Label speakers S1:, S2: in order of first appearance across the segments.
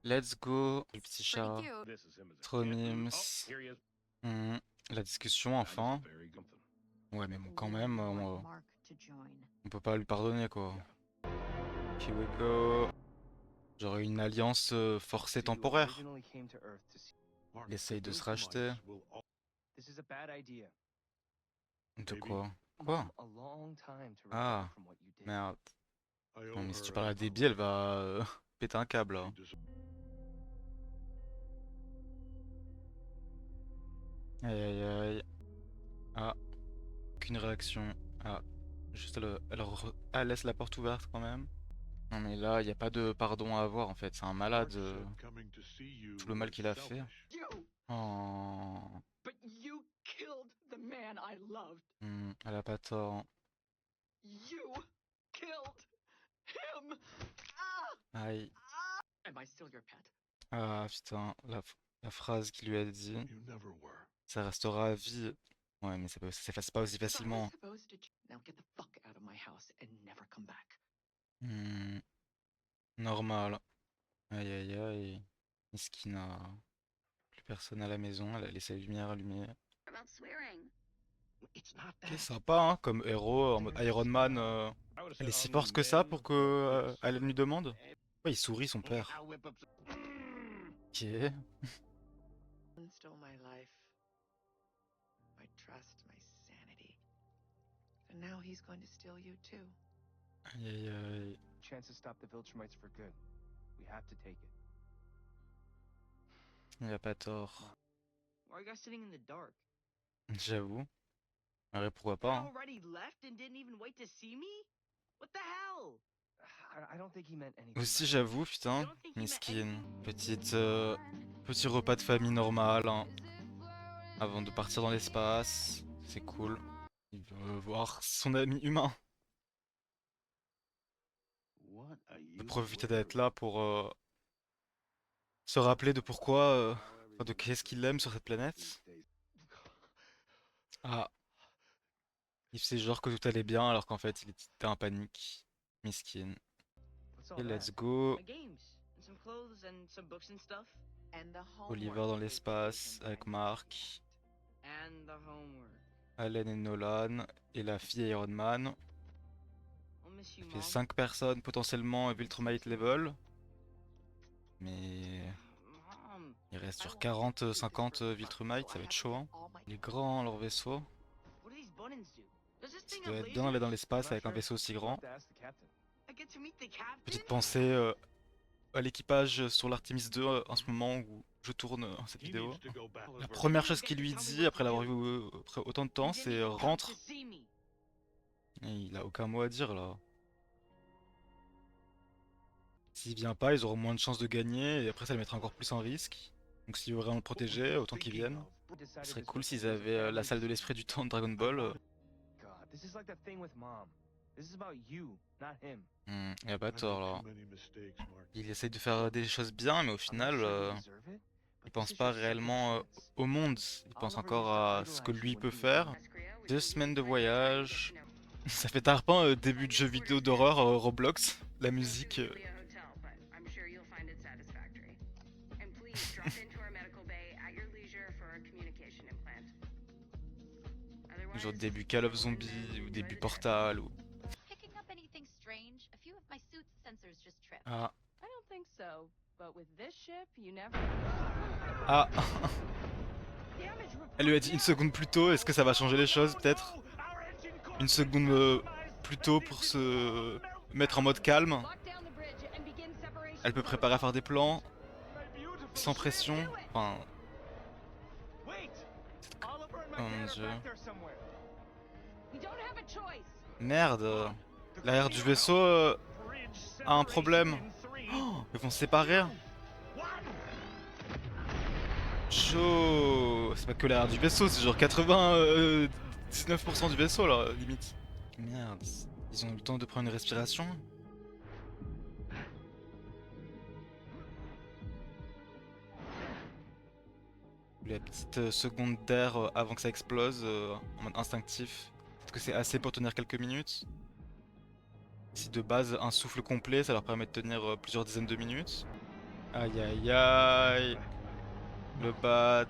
S1: Let's go, le petit
S2: Pretty
S1: chat.
S2: cute.
S1: Tronims. Hmm, La discussion enfin. Ouais, mais bon, quand même, on peut pas lui pardonner quoi. Here we go. J'aurais une alliance forcée temporaire. Il essaye de se racheter. De quoi? Quoi? Ah, merde. Non, mais si tu parles à Debbie, elle va péter un câble là. Aïe aïe aïe. Ah, aucune réaction. Ah, juste elle laisse la porte ouverte quand même. Non mais là, il n'y a pas de pardon à avoir en fait, c'est un malade. Tout le mal qu'il a fait.
S2: You!
S1: Oh,
S2: But you killed the man I loved.
S1: elle a pas tort.
S2: You killed him. Ah!
S1: Aïe.
S2: Ah! Am I still your pet?
S1: Ah putain, la phrase qu'il lui a dit, ça restera à vie. Ouais, mais ça s'efface pas aussi
S2: If I was
S1: facilement.
S2: supposed to now get the fuck out of my house and never come back.
S1: Hmm, Normal. Aïe aïe aïe. Miskina. Plus personne à la maison, elle a laissé la lumière allumée.
S2: It's not
S1: Qui est
S2: that.
S1: sympa, hein, comme héros en mode Iron Man. Elle est si forte que ça pour que elle lui demande. Ouais, il sourit son père. Ok.
S2: Stole my life, my trust, my sanity. And now he's going to steal you too.
S1: Aïe aïe aïe.
S3: Chance to stop the Viltrumites for good. We have to take it.
S1: Il a pas tort.
S4: Why are you guys sitting in the dark?
S1: J'avoue. Ouais, pourquoi
S4: You
S1: pas, hein.
S4: already left and didn't even wait to see me? What the hell?
S3: I don't think he meant anything.
S1: Aussi, j'avoue,
S4: You
S1: putain.
S4: don't think he meant
S1: Miskin.
S4: anything?
S1: Petit repas de famille normal, hein, avant de partir dans l'espace. C'est cool. Il veut voir son ami humain. De profiter d'être là pour se rappeler de pourquoi, enfin, de qu'est-ce qu'il aime sur cette planète. Ah, il faisait genre que tout allait bien alors qu'en fait il était en panique. Miskin.
S3: What's all
S1: Et
S3: that?
S1: let's go.
S4: My games and some clothes and some books and stuff.
S2: And the
S1: Oliver
S2: homework
S1: dans
S2: they
S1: l'espace
S2: gave him
S1: avec
S2: when he
S1: Mark,
S4: And the homework.
S1: Allen et Nolan et la fille Iron Man.
S4: I'll miss you,
S1: Ça fait
S4: Mom.
S1: 5 personnes potentiellement Viltrumite level. Mais
S4: Mom.
S1: il reste sur 40-50 Viltrumite, ça va être chaud, hein. Il est grand leur vaisseau.
S4: What do these buttons do? Does this
S1: Ça
S4: thing
S1: doit
S4: have
S1: être bien d'aller
S4: lasers?
S1: dans
S3: I'm
S1: l'espace
S3: not
S1: avec un
S3: sure.
S1: vaisseau aussi
S3: You'll
S1: grand.
S3: have to ask the captain.
S4: I get to meet the captain?
S1: Petite pensée à l'équipage sur l'Artemis 2 en ce moment où je tourne cette vidéo. La première chose qu'il lui dit après l'avoir vu après autant de temps,
S4: You didn't
S1: c'est
S4: even come to
S1: rentre.
S4: see me.
S1: Et il a aucun mot à dire là. S'il vient pas, ils auront moins de chances de gagner et après ça le mettra encore plus en risque. Donc s'il veut vraiment le protéger, autant qu'il vienne. Ce serait cool s'ils avaient la salle de l'esprit du temps de Dragon Ball.
S3: God, this is like that thing with Mom. This is about you, not him.
S1: Il a pas tort là. Il essaye de faire des choses bien, mais au
S3: I'm not
S1: final,
S3: sure you deserve it,
S1: il
S3: but
S1: pense
S3: this is
S1: pas
S3: your
S1: réellement
S3: second chance.
S1: au monde. Il pense
S3: Oliver
S1: encore
S3: used to
S1: à ce que
S3: idolize
S1: lui
S3: you when
S1: peut
S3: he was
S1: faire.
S3: young.
S1: 2 semaines de voyage. Ça fait tarpin début de jeu vidéo d'horreur Roblox. La musique. Genre début Call of Zombie ou début Portal ou.
S5: Picking up anything strange? A few of my suit's sensors just tripped.
S1: Ah.
S6: I don't think so, but with this ship, you never.
S1: Ah. Elle lui a dit une seconde plus tôt, est-ce que ça va changer les choses peut-être? Une seconde plus tôt pour se mettre en mode calme.
S6: Lock down the bridge and begin separation.
S1: Elle peut préparer à faire des plans sans pression. Enfin,
S3: Wait! Oliver and my
S1: oh
S3: dad
S1: mon
S3: are
S1: dieu.
S3: back there somewhere.
S6: We don't have a choice.
S1: Merde. L'arrière du vaisseau a un problème. Oh, ils vont se séparer. Chaud. C'est pas que l'arrière du vaisseau, c'est genre 99% du vaisseau là, limite. Merde. Ils ont eu le temps de prendre une respiration. La petite seconde d'air avant que ça explose en mode instinctif. Peut-être que c'est assez pour tenir quelques minutes. Si de base un souffle complet, ça leur permet de tenir plusieurs dizaines de minutes. Aïe aïe aïe. Le bat.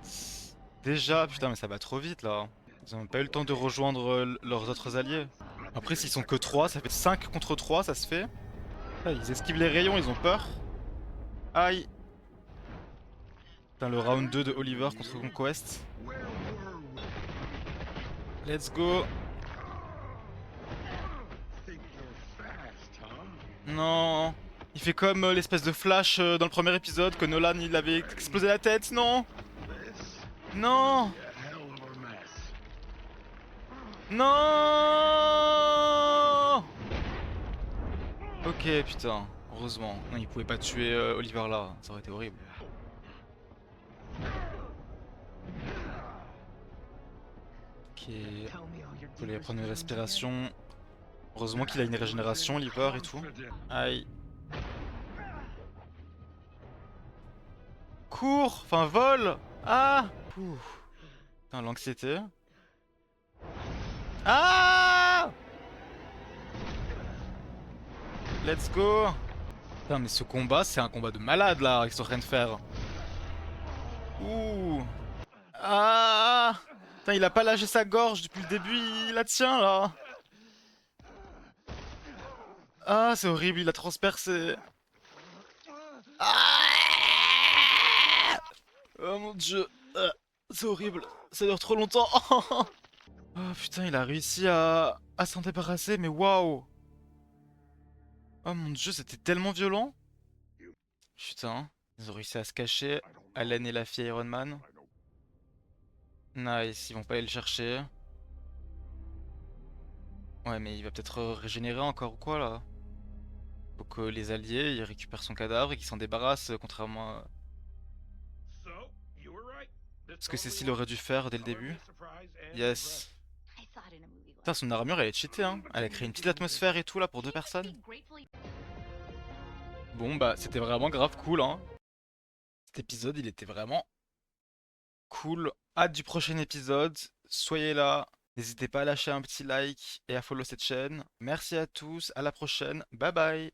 S1: Déjà, putain, mais ça va trop vite là. Ils ont même pas eu le temps de rejoindre leurs autres alliés. Après, s'ils sont que 3, ça fait 5 contre 3, ça se fait. Ah, ils esquivent les rayons, ils ont peur. Aïe. Putain, le round 2 de Oliver contre Conquest. Let's go. Non. Il fait comme l'espèce de flash dans le premier épisode que Nolan il avait explosé la tête, non. Non. Non. Ok, putain, heureusement. Non, il pouvait pas tuer Oliver là, ça aurait été horrible. Ok, faut aller prendre une respiration. Heureusement qu'il a une régénération, Oliver et tout. Aïe. Cours, enfin vole. Ah. Pouf. Putain, l'anxiété. Ah. Let's go. Putain, mais ce combat, c'est un combat de malade là, qu'ils sont en train de faire. Ouh. Ah. Putain, il a pas lâché sa gorge depuis le début, il la tient là. Ah, c'est horrible, il a transpercé. Ah. Oh mon dieu. C'est horrible, ça dure trop longtemps. Oh putain, il a réussi à s'en débarrasser, mais waouh. Oh mon dieu, c'était tellement violent. Putain, ils ont réussi à se cacher. Allen et la fille Iron Man. Nice, ils vont pas aller le chercher. Ouais, mais il va peut-être régénérer encore ou quoi là. Faut que les alliés ils récupèrent son cadavre et qu'ils s'en débarrassent, contrairement à ce que Cécile aurait dû faire dès le début. Yes.
S5: I saw it in a movie once.
S1: Putain, son armure elle est cheatée hein. Elle a créé une petite atmosphère et tout là pour 2 personnes. Bon bah c'était vraiment grave cool hein. Cet épisode il était vraiment cool. Hâte du prochain épisode. Soyez là. N'hésitez pas à lâcher un petit like et à follow cette chaîne. Merci à tous. À la prochaine. Bye bye.